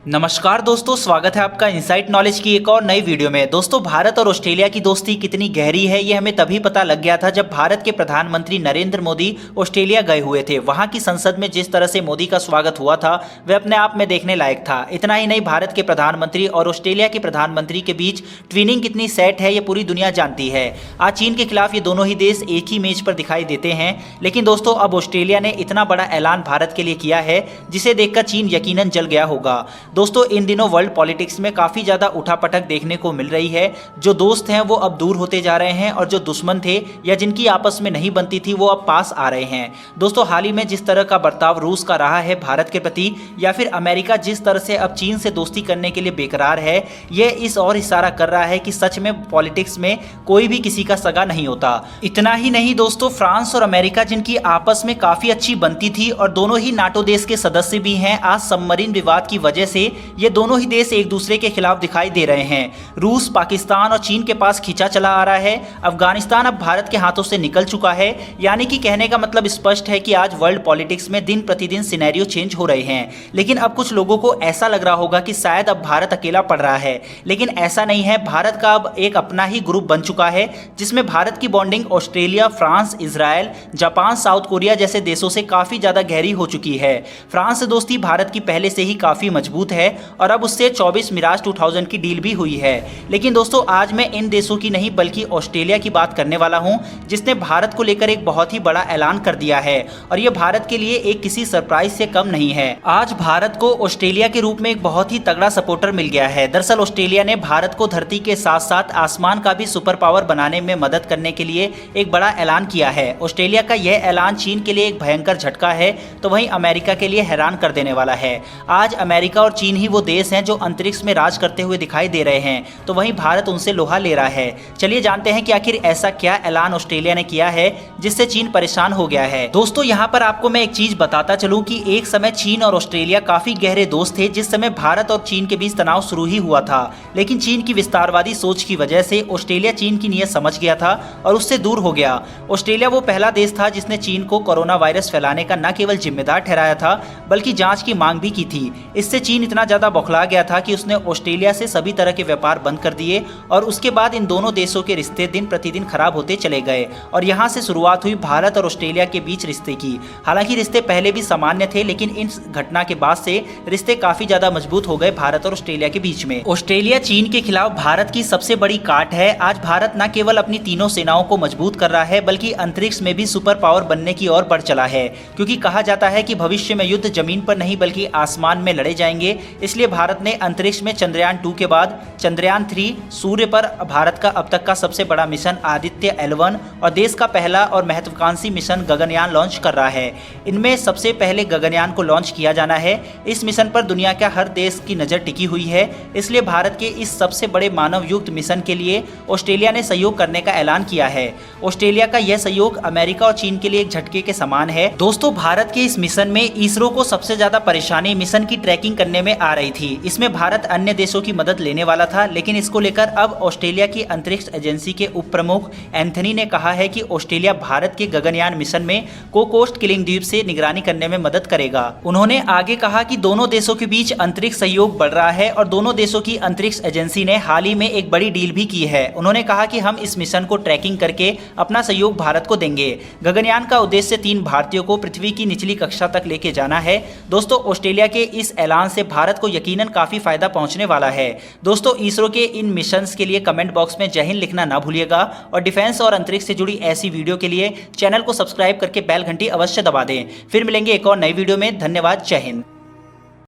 नमस्कार दोस्तों, स्वागत है आपका इनसाइट नॉलेज की एक और नई वीडियो में। दोस्तों, भारत और ऑस्ट्रेलिया की दोस्ती कितनी गहरी है ये हमें तभी पता लग गया था जब भारत के प्रधानमंत्री नरेंद्र मोदी ऑस्ट्रेलिया गए हुए थे। वहां की संसद में जिस तरह से मोदी का स्वागत हुआ था वह अपने आप में देखने लायक था। इतना ही नहीं, भारत के प्रधानमंत्री और ऑस्ट्रेलिया के प्रधानमंत्री के बीच ट्विनिंग कितनी सेट है ये पूरी दुनिया जानती है। आज चीन के खिलाफ ये दोनों ही देश एक ही मेज पर दिखाई देते हैं, लेकिन दोस्तों अब ऑस्ट्रेलिया ने इतना बड़ा ऐलान भारत के लिए किया है जिसे देखकर चीन यकीनन जल गया होगा। दोस्तों, इन दिनों वर्ल्ड पॉलिटिक्स में काफ़ी ज़्यादा उठापटक देखने को मिल रही है। जो दोस्त हैं वो अब दूर होते जा रहे हैं और जो दुश्मन थे या जिनकी आपस में नहीं बनती थी वो अब पास आ रहे हैं। दोस्तों, हाल ही में जिस तरह का बर्ताव रूस का रहा है भारत के प्रति, या फिर अमेरिका जिस तरह से अब चीन से दोस्ती करने के लिए बेकरार है, ये इस और इशारा कर रहा है कि सच में पॉलिटिक्स में कोई भी किसी का सगा नहीं होता। इतना ही नहीं दोस्तों, फ्रांस और अमेरिका जिनकी आपस में काफ़ी अच्छी बनती थी और दोनों ही नाटो देश के सदस्य भी हैं, आज सबमरीन विवाद की वजह से ये दोनों ही देश एक दूसरे के खिलाफ दिखाई दे रहे हैं। रूस, पाकिस्तान और चीन के पास खींचा चला आ रहा है। अफगानिस्तान अब भारत के हाथों से निकल चुका है। यानी कि कहने का मतलब स्पष्ट है कि आज वर्ल्ड पॉलिटिक्स में दिन प्रतिदिन सिनेरियो चेंज हो रहे हैं। लेकिन अब कुछ लोगों को ऐसा लग रहा होगा कि शायद अब भारत अकेला पड़ रहा है, लेकिन ऐसा नहीं है। भारत का अब एक अपना ही ग्रुप बन चुका है जिसमें भारत की bonding Australia, France, Israel, Japan, south Korea जैसे देशों से काफ़ी ज़्यादा गहरी हो चुकी है। फ्रांस से दोस्ती भारत की पहले से ही काफ़ी मजबूत है और अब उससे 24 मिराज 2000 की डील भी हुई है। लेकिन दोस्तों, आज मैं इन देशों की नहीं बल्कि ऑस्ट्रेलिया की बात करने वाला हूं, जिसने भारत को लेकर एक बहुत ही बड़ा ऐलान कर दिया है और यह भारत के लिए एक किसी सरप्राइज से कम नहीं है। आज भारत को ऑस्ट्रेलिया के रूप में एक बहुत ही तगड़ा सपोर्टर मिल गया है। दरअसल ऑस्ट्रेलिया ने भारत को धरती के साथ साथ आसमान का भी सुपर पावर बनाने में मदद करने के लिए एक बड़ा ऐलान किया है। ऑस्ट्रेलिया का यह ऐलान चीन के लिए एक भयंकर झटका है तो वहीं अमेरिका के लिए हैरान कर देने वाला है। आज अमेरिका और चीन ही वो देश हैं जो अंतरिक्ष में राज करते हुए दिखाई दे रहे हैं, तो वहीं भारत उनसे लोहा ले रहा है। चलिए जानते हैं कि आखिर ऐसा क्या ऐलान ऑस्ट्रेलिया ने किया है जिससे चीन परेशान हो गया है। दोस्तों, यहाँ पर आपको मैं एक चीज बताता चलूं कि एक समय चीन और ऑस्ट्रेलिया काफी गहरे दोस्त थे, जिस समय भारत और चीन के बीच तनाव शुरू ही हुआ था। लेकिन चीन की विस्तारवादी सोच की वजह से ऑस्ट्रेलिया चीन की नीयत समझ गया था और उससे दूर हो गया। ऑस्ट्रेलिया वो पहला देश था जिसने चीन को कोरोना वायरस फैलाने का न केवल जिम्मेदार ठहराया था बल्कि जांच की मांग भी की थी। इससे चीन इतना ज्यादा बौखला गया था कि उसने ऑस्ट्रेलिया से सभी तरह के व्यापार बंद कर दिए और उसके बाद इन दोनों देशों के रिश्ते दिन प्रतिदिन खराब होते चले गए और यहाँ से शुरुआत हुई भारत और ऑस्ट्रेलिया के बीच रिश्ते की। हालांकि रिश्ते पहले भी सामान्य थे, लेकिन इन घटना के बाद से रिश्ते काफी ज्यादा मजबूत हो गए भारत और ऑस्ट्रेलिया के बीच में। ऑस्ट्रेलिया चीन के खिलाफ भारत की सबसे बड़ी काट है। आज भारत न केवल अपनी तीनों सेनाओं को मजबूत कर रहा है बल्कि अंतरिक्ष में भी सुपर पावर बनने की ओर बढ़ चला है, क्योंकि कहा जाता है कि भविष्य में युद्ध जमीन पर नहीं बल्कि आसमान में लड़े जाएंगे। इसलिए भारत ने अंतरिक्ष में चंद्रयान 2 के बाद चंद्रयान 3 सूर्य पर भारत का अब तक का सबसे बड़ा मिशन आदित्य L1 और देश का पहला और महत्वाकांक्षी मिशन गगनयान लॉन्च कर रहा है। इनमें सबसे पहले गगनयान को लॉन्च किया जाना है। इस मिशन पर दुनिया का हर देश की नज़र टिकी हुई है। इसलिए भारत के इस सबसे बड़े मानव युक्त मिशन के लिए ऑस्ट्रेलिया ने सहयोग करने का ऐलान किया है। ऑस्ट्रेलिया का यह सहयोग अमेरिका और चीन के लिए एक झटके के समान है। दोस्तों, भारत के इस मिशन में इसरो को सबसे ज्यादा परेशानी मिशन की ट्रैकिंग करने में आ रही थी। इसमें भारत अन्य देशों की मदद लेने वाला था, लेकिन इसको लेकर अब ऑस्ट्रेलिया की अंतरिक्ष एजेंसी के उप प्रमुख एंथनी ने कहा है कि ऑस्ट्रेलिया भारत के गगनयान मिशन में कोकोस्ट किलिंग द्वीप से निगरानी करने में मदद करेगा। उन्होंने आगे कहा कि दोनों देशों के बीच अंतरिक्ष सहयोग बढ़ रहा है और दोनों देशों की अंतरिक्ष एजेंसी ने हाल ही में एक बड़ी डील भी की है। उन्होंने कहा कि हम इस मिशन को ट्रैकिंग करके अपना सहयोग भारत को देंगे। गगनयान का उद्देश्य 3 भारतीयों को पृथ्वी की निचली कक्षा तक लेके जाना है। दोस्तों, ऑस्ट्रेलिया के इस ऐलान से भारत को यकीनन काफी फायदा पहुंचने वाला है। दोस्तों, इसरो के इन मिशंस के लिए कमेंट बॉक्स में जय हिंद लिखना ना भूलिएगा और डिफेंस और अंतरिक्ष से जुड़ी ऐसी वीडियो के लिए चैनल को सब्सक्राइब करके बेल घंटी अवश्य दबा दें। फिर मिलेंगे एक और नई वीडियो में। धन्यवाद। जय हिंद।